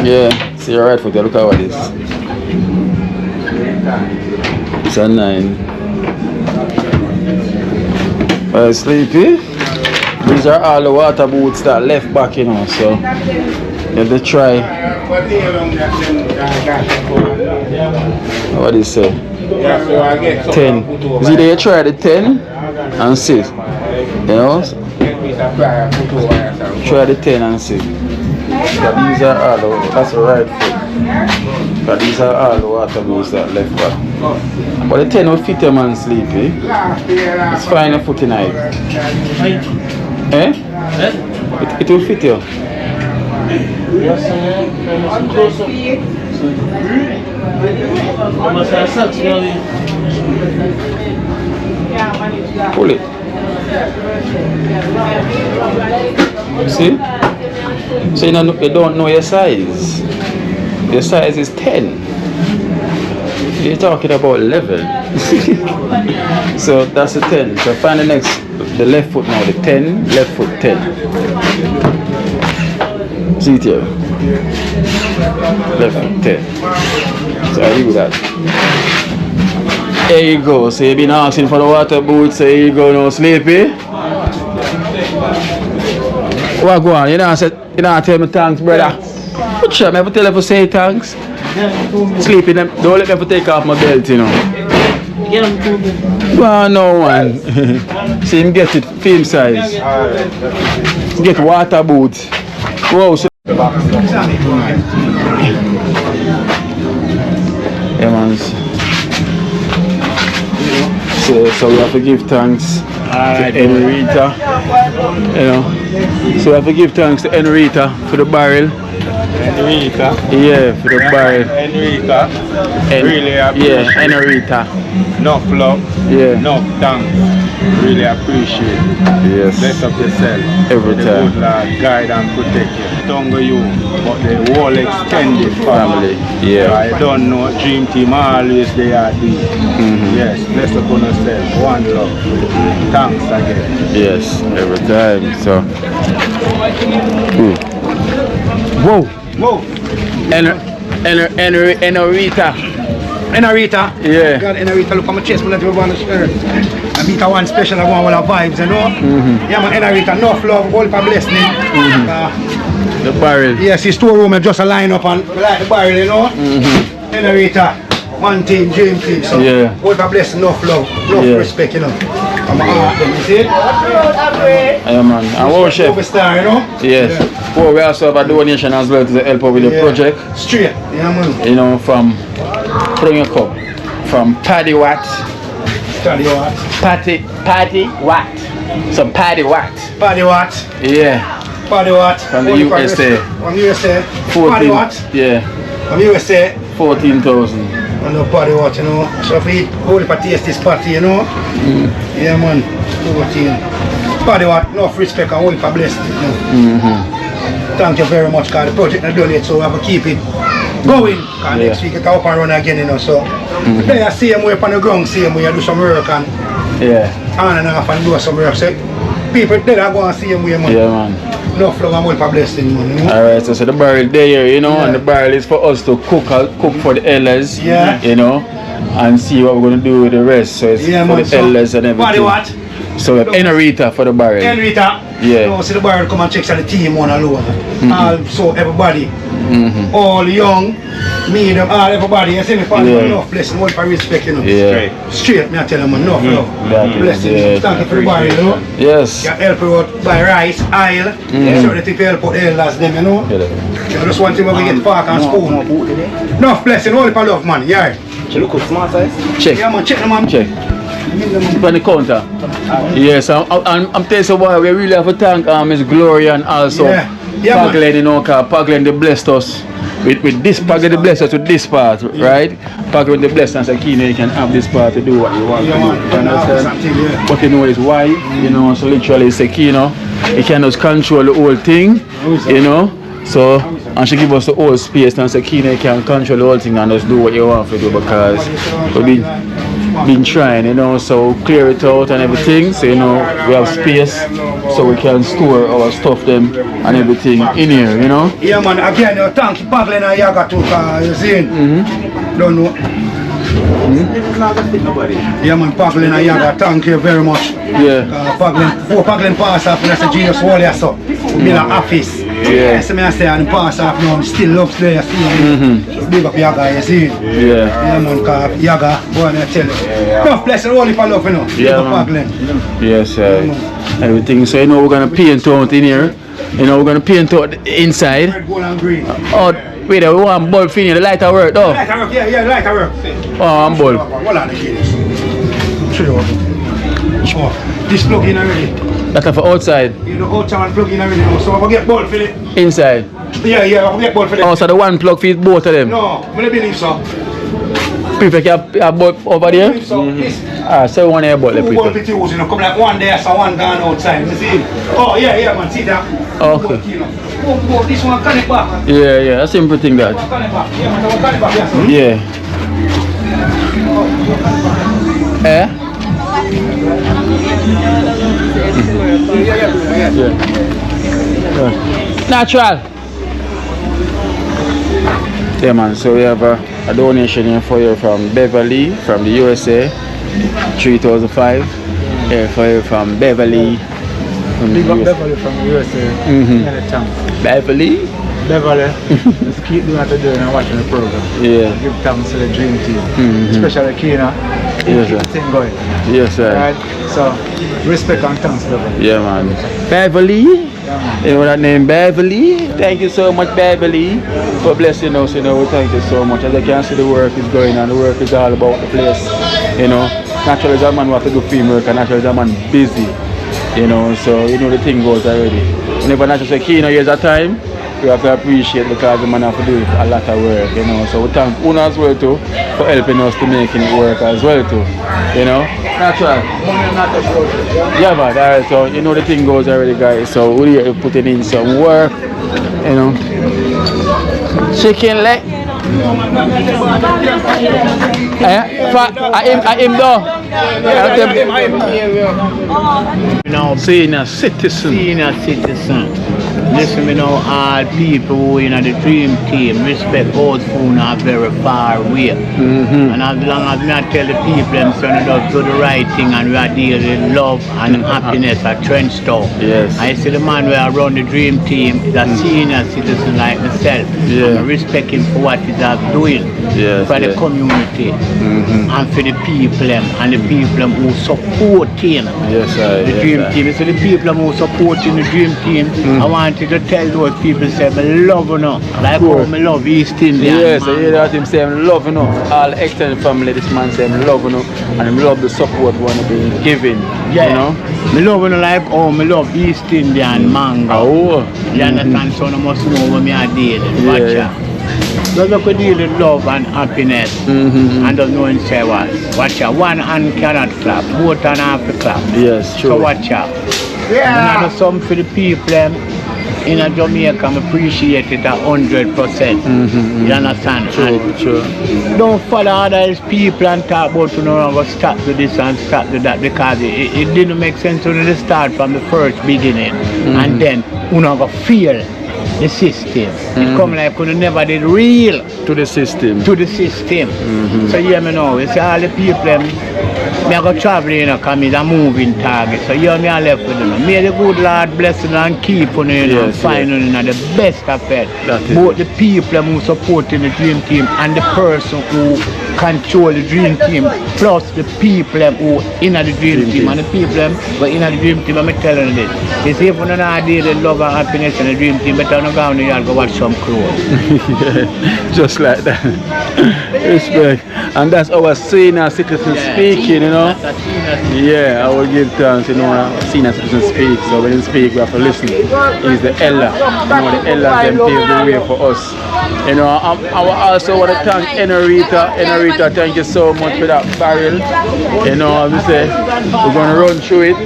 Yeah, see your right foot there. Look at what it is. It's a 9. Sleepy. These are all the water boots that left back, you know, so you have to try. What do you say? 10. Is it you try the 10 and 6? You know? Try the 10 and 6. But these are all the, that's the right foot. But these are all the water boots that left back. But the 10 will fit your man sleepy. It's fine to foot tonight. Eh? It will fit you. Pull it. See? So you don't know your size. Your size is 10. You're talking about 11. So that's the 10. So find the left foot now, the 10, left foot 10. See it here. Left foot 10. So I do that. There you go. So you've been asking for the water boots, so here you go now, sleepy. What go on? You know tell me thanks, brother. What should I ever tell you to say thanks? Sleeping them, don't let me take off my belt, you know. Well, no one. See him get it, film size. Get water boots. Wow, so yeah, man. So we have to give thanks to Enrita. You know. So we have to give thanks to Enrita for the barrel. Enrita. Yeah, for the barrel. Enrita. Really appreciate. Yeah, Enrita. Enough love. Yeah. Enough thanks. Really appreciate. Yes. Bless up yourself. Every the time. Good Lord guide and protect you. Don't go you, but the whole extended family. Yeah. I don't know. Dream team always they are deep. Yes. Bless up on yourself. One love. Thanks again. Yes, every time. So. Whoa. Whoa. Enrita. Enrita. Yeah. God, Enrita, look at my chest, but I want to shirt. I beat a one special, I want all the vibes, you know. Yeah, man, Enrita, enough love, all for blessing. The barrel. Yes, his storeroom just a line up and like the barrel, you know. Enrita, one team, dream team. So, yeah. all for blessing, enough love, enough respect, you know. I'm a heart, you see it? Yeah, man. And worship. Superstar, you know. Yes. Yeah. Well, we also have a donation as well to help out with the project. Straight, yeah, man. You know, from Bring a Cup. From Paddy Watt. Paddy Watt. Paddy Watt. So Paddy Watt. Paddy Watt. Yeah. Paddy Watt. From the USA. From USA. 14, Paddy Watt. Yeah. From USA. 14,000. I know Paddy Watt, you know. So if we hold for taste this party, you know. Yeah, man. 14. Paddy Watt, enough respect and hold for blessing, you know. Thank you very much, because the project is done yet, so we have to keep it going. Because next week it's up and run again, you know. So they are same way on the ground, same way I do some work and on and off and do some work. So people they are going to see him, man. Yeah, man. Enough love and hold for blessing, man, you know. Alright, so the barrel there, you know, and the barrel is for us to cook for the elders, you know, and see what we're going to do with the rest. So it's for the elders and everything. Paddy Watt. So Enrita for the barrel. Enrita. Yeah. You know, see the barrel come and check the team one alone. So everybody, all young, medium, all everybody, you see me, for enough blessing, one for respect, you know. Yeah. Straight, me I tell them, enough love. Blessing. Thank you for the barrel, you know. Yes. You help out by rice, aisle, so that you help out elders them, you know. You know, just one thing when we get fork and spoon. Enough blessing, all for love, man, yeah. Look how smart size. Check. Yeah, man, check them, man. Check. On the counter. Yes, I'm telling you why we really have to thank Miss Gloria and also Paglen, you know, because Paglen they blessed us with this. Paglen they blessed us with this part, right? Paglen they blessed us, like, you know, you can have this part to do what you want to do. You understand? But you know is why, you know, so literally it's like, you know, you can just control the whole thing, you know. So, and she give us the whole space and say, Kina, you can control the whole thing and just do what you want to do, because we've been trying, you know, so clear it out and everything, so, you know, we have space so we can store our stuff them and everything in here, you know. Yeah, man, again, thank you, Paglen and Yaga too, you see? Don't know. Yeah, man, Paglen and Yaga, thank you very much. Yeah. Paglen pass off, and that's a genius wall, yeah, so. We in an office. Yeah. So I say, and pass off now, still loves there, you see? Big up Yaga, you see? Yeah, man, because Yaga, go on and tell you. Enough blessing, only for love, you know. Yeah, Paglen. Yes, everything. So, you know, we're going to paint out in here. You know, we're gonna paint out the inside. Red, gold and green. Oh, wait, we want bulb finish. The lighter work though. Lighter work, yeah, lighter work. Oh, I'm bulb. Hold on, the keys. Show you. Oh, this plug in already. That's for outside. You know, outside and plug in already now. So I'm gonna get bulb for it. Inside. Yeah, I'm gonna get bulb for it. Oh, so the one plug feeds both of them. No, I don't believe so. Perfect, you have bulb over there? So this. So one here bulb. Two bulb it use, you know, come like one there, so one gone outside. You see? Oh, yeah, man, see that? Okay. This one connect back. Yeah, a simple thing that. Connect back. Yeah, one connect back, yes. Yeah. Yeah. Natural. Yeah, man. So we have a donation here for you from Beverly from the USA, 3,005. Yeah, for you from Beverly. Big up Beverly from the USA. Beverly. Beverly, just keep doing what you're doing and watching the program. Yeah. Give thanks to the dream team, especially Kina. Yes, Keep sir. the thing going. Yes, sir. Right? So, respect and thanks, Beverly. Yeah, man. Beverly. You know that name, Beverly? Thank you so much, Beverly, for blessing us. You know, thank you so much. As I can see, the work is going on. The work is all about the place. You know, naturally, as a man who have to do film work, and naturally, as a man busy. You know, so you know the thing goes already. Whenever naturally say, Kino, here's a time. We have to appreciate because the man have to do a lot of work, you know. So we thank Una as well too for helping us to making it work as well too. You know? Natural. Yeah, but alright, so you know the thing goes already, guys. So we're putting in some work, you know. Chicken leg. I am You know, senior citizen. senior citizen. Listen, you know, all people who in the dream team respect those who are very far away. And as long as I tell the people them son of do the right thing and we are dealing with love and happiness at trench town. Yes. I see the man where I run the dream team is a senior citizen like myself. Yeah. And I respect him for what he's doing Yes, for the community and for the people them and the people them who support him. Yes, sir. The dream team. So the people who support in the dream team, I wanted to tell those people say I love you now. Like how I love East Indian. Yes, I hear that him say I'm love you know. All extended family, this man say I'm love you know. And I love the support one to be giving. Yeah. You know? Me love you like how I love East Indian mango. Oh. You understand? So I must know what me are dealing. Watch out. Does not deal with love and happiness and does no say what. Watch out. One hand cannot clap, both hand have to clap. Yes, true. So watch out. Yeah. And some for the people in Jamaica, I appreciate it 100%. You understand? True. Don't follow other people and talk about you know stop to this and stop to that because it didn't make sense to the start from the first beginning. And then you know go feel the system. It come like you never did real To the system. to the system. So yeah, me know. You see all the people me I go traveling, you know, because I'm a moving target. So you me I left with them. May the good Lord bless you and keep on you know, Yes, find you know, the best of it. That is Both the people who support in the dream team and the person who control the dream team, plus the people who in the dream team and the people who in the dream team. I'm telling you this. You see, if you don't have the love and happiness in the dream team, better not go on there and go watch some clothes. Yeah, just like that. Respect. And that's our senior citizen speaking, you know. Yeah, I will give thanks, you know, senior citizen speak. So when you speak, we have to listen. He's the elder. You know, the elders them pave the way for us. You know, I also want to thank Theresa. Theresa, thank you so much for that barrel. You know, as we say, we're going to run through it.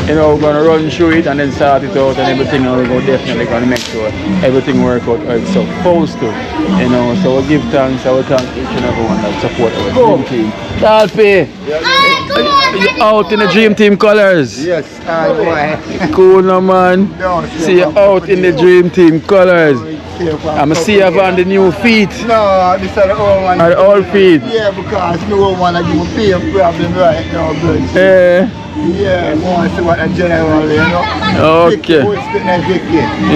You know, we're going to run through it and then sort it out and everything. And we're definitely going to make sure everything works out how it's supposed to. You know, so we'll give thanks. I will thank each and everyone that support our dream team. Dalpy, you out in the dream team colors? Yes, boy. Cool, no man. See you out in the dream team colors. I'm see you on the new feet. No, this is the old one. The old feet. Yeah, because the old one I give a pain problem right now, blood. Yeah, I want to see what the general, you know. Okay.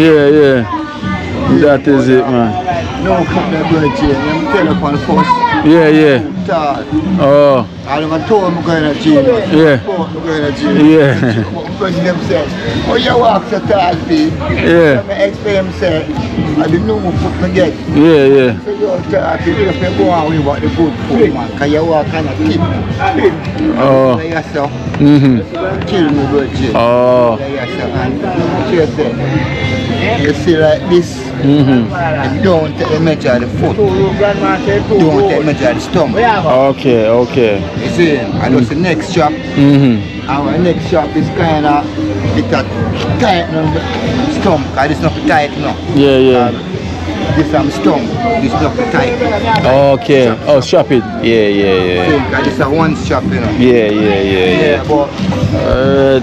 Yeah. That is it, man. No company going to jail. I'm telling you on the first. Yeah, yeah. Oh. I don't told I'm going to jail. Yeah. I'm going to jail. Yeah. Because them said, oh, you walk so tall, Pete. Yeah. I explain him, say, I didn't know what to get. Yeah, yeah. So you're tall, Pete. You can go away about the good food, man. Because you walk kind of keep. Oh. Yes, sir. Kill me, go to jail. Oh. Yes, sir. And you say, you see like this, don't take the measure of the foot, don't take the measure of the stomach. Okay, okay. You see, and that's the next shop. Our next shop is kind of, it's a tight on the stomach, because it's not tight now. Yeah, yeah. This is stomach, this is not tight. Okay. Oh, strap it. Yeah, yeah, yeah. Because this is one shop, you know. Yeah, yeah, yeah, yeah. But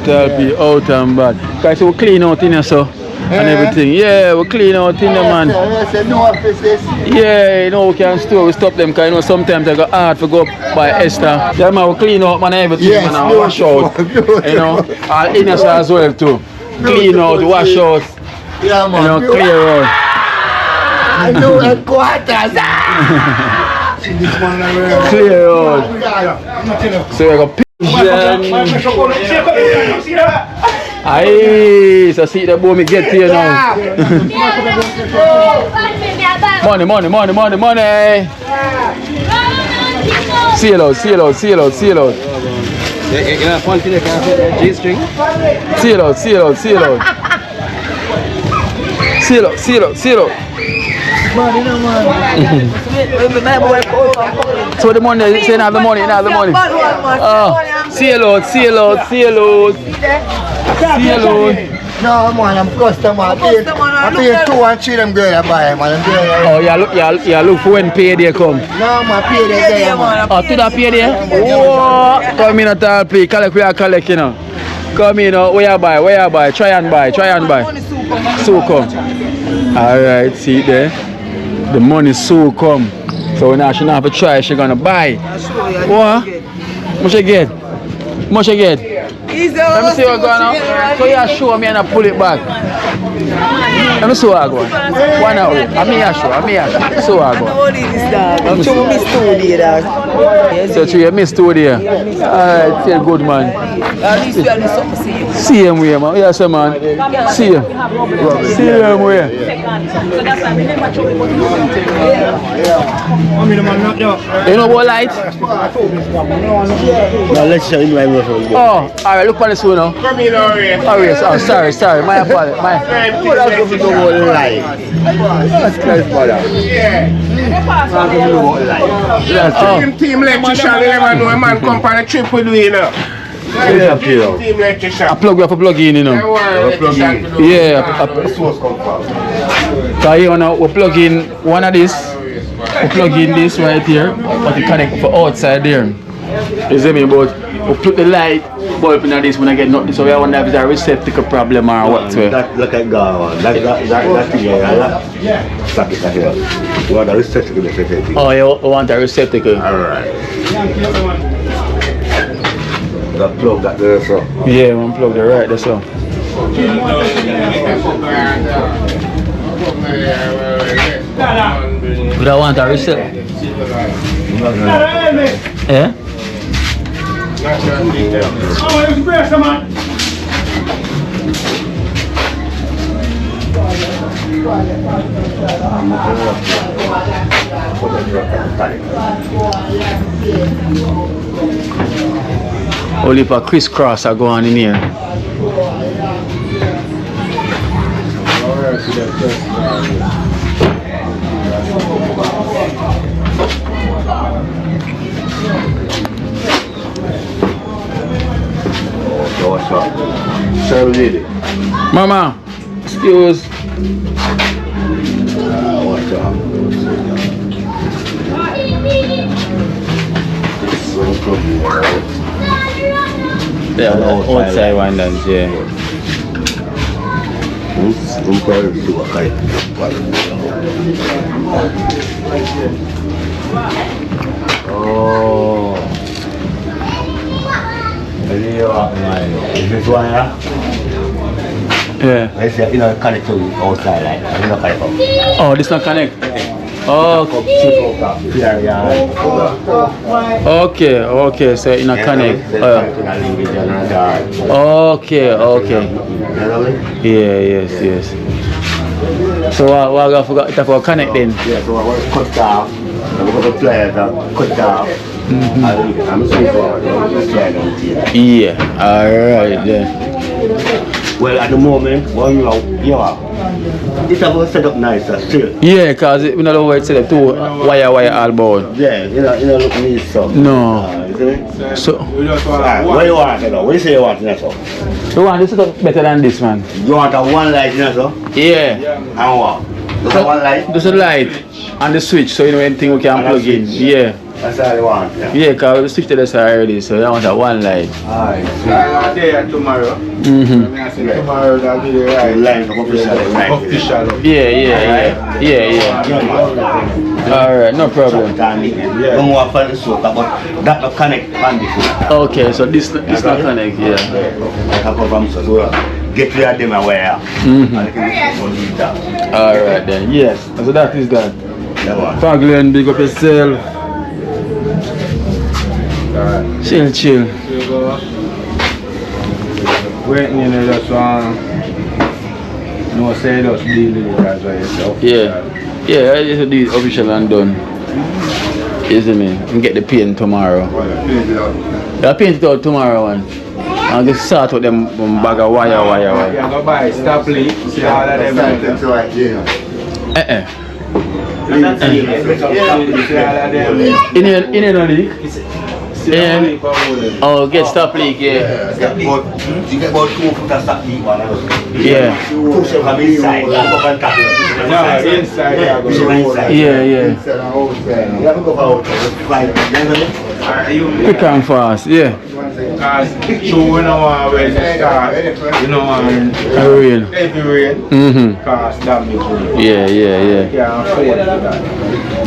that'll be out and bad. Guys, we clean out in here, so. And everything. Yeah, we clean out in there, man. Yeah, you know, we can store, we stop them, because you know, sometimes they go hard to go by Esther. Yeah, man, we clean out, man, everything, yes, man, and wash out. You know, all innocent as well, too. Clean out, wash out. Yeah, man. You know, clear out. I know headquarters. Clear out. So we go aye, so see the boy me get here now. Money, money, money, money, money. Seal out, seal out, seal out, seal out. G-string? Seal out, seal out, seal out. Seal out, seal out, seal out. So the money, say now the money, now the money. Seal out, seal out, seal out. Seal out. No man, I'm customer. I pay 2 and 3 them girl I buy, man. Oh, you look for when payday come. No man, pay there, man. Oh, to that payday? Oh, come in at all pay, collect, we are collect, you know. Come in, where you buy, where you buy, try and buy, try and buy. So come. Alright, see there. The money so come. So now she not have to try, she gonna buy. What? Much you get? Much you get? Let me see what's going on. So you show me and I pull it back. Let me see what I go. One hour. I'm here show. I'm here show. So I go. I'm sure we studio that. So you miss studio. Alright, feel good man. See him way man. Yes man. See him. See him way. You know what light? No, let's show you my roof. Oh, alright, look for this one now. Come in, Ori. Oh yes, oh sorry, my apology. What else go for the whole life? That's Christ, brother. Yeah. Team electrician, you never know a man come on a trip with you, you know. Yeah. Team electrician. I plug in, you know. Yeah, so here now we plug in one of this. We plug in this right here, but you connect for outside there. You see me? But we put the light bulb in this when I get nothing, so we wonder if it's a receptacle problem or whatsoever. That look at God, that thing here, socket here. You want a receptacle? Oh, you want a receptacle? Alright. That plug that there, so. Yeah, one plug there right there, so. Would I want a receptacle? Yeah? Only for crisscross are going in here. What's up? Sir, lady. Mama, excuse. What's up? Yeah, outside one dance, yeah. Oh. Is this one, yeah? Yeah. I say, you know, connect to outside, like, you know, connect up. Oh, this not connect. Oh, okay, so in a connect. Okay. Yeah, yes. So what I forgot to connect then? Yeah, so I was cut off. I'm going to play it, cut off. I'm sorry for it. Yeah, alright then. Well, at the moment, well, you are. It's about set up nicer still. Yeah, because we don't know where it's set up too. Wire all about. Yeah, you know, look me so. No. So, what you want, you know? What you say you want, you know, so? You want this set up better than this, man? You want a one light, you know, so? Yeah. And what? Just a one light? Just a light and the switch, so you know anything we can plug in. Yeah. That's all you want, yeah? Yeah, because we switched to this already, so you want a one light. Alright. There tomorrow. Tomorrow I'll be the Line official. Yeah. Alright, no problem. Don't want to the soap, but that not connect on this. Okay, so this not connect, yeah. Get rid of them aware. Alright then, yes. So that is that. Thank you and big up yourself. Chill. Waiting, you know, just no say just deal with it as well yourself. Yeah, I just do it official and done. Isn't it? And get the paint tomorrow. I'll paint it out tomorrow, man. I'll just start with them bag of wire. Yeah, go buy stop leak, see all of them. In a leak? Oh, get stop leak, yeah. You get about 2 foot of stop leak one. Yeah. Push them from inside. No, inside. Yeah. You have to go out. Quick and fast, yeah. Because true, we don't want to start, you know, heavy rain, cause damage. Yeah. Can't afford that.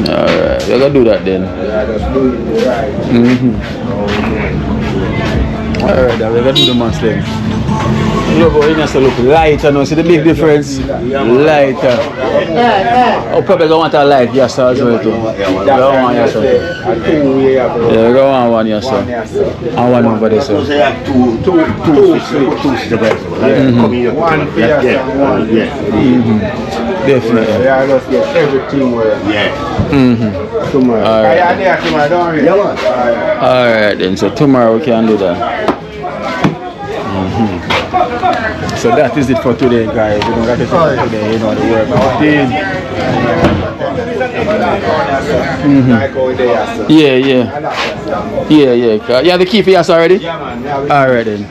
Alright, we're gonna do that then. Yeah, just do it right. Alright, we're gonna do the mask then. Look, it has to look lighter now. See the big difference? Lighter. Oh, probably gonna want a light, yes, sir, as well too. We're gonna want yes, sir. Yeah, we're gonna want one, yes, sir. And one over there, sir. So you have two One for yes, Definitely. yeah, I just get everything where. Yeah. Tomorrow. Alright. Tomorrow, don't worry. Alright then, so tomorrow we can do that. So that is it for today, guys. You know, that is it for today, you know, the work routine. Yeah. You have the key for us already? Yeah, man. Alright then.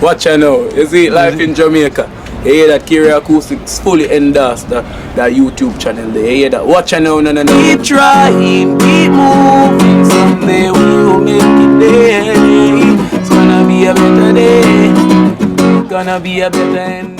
Watch out now, you see life in Jamaica. You hear that Kiri Acoustics fully endorsed that YouTube channel there. You hear that? Watch out now, no. Keep trying, keep moving. Someday we will make it there. It's gonna be a better day. Gonna be a better end.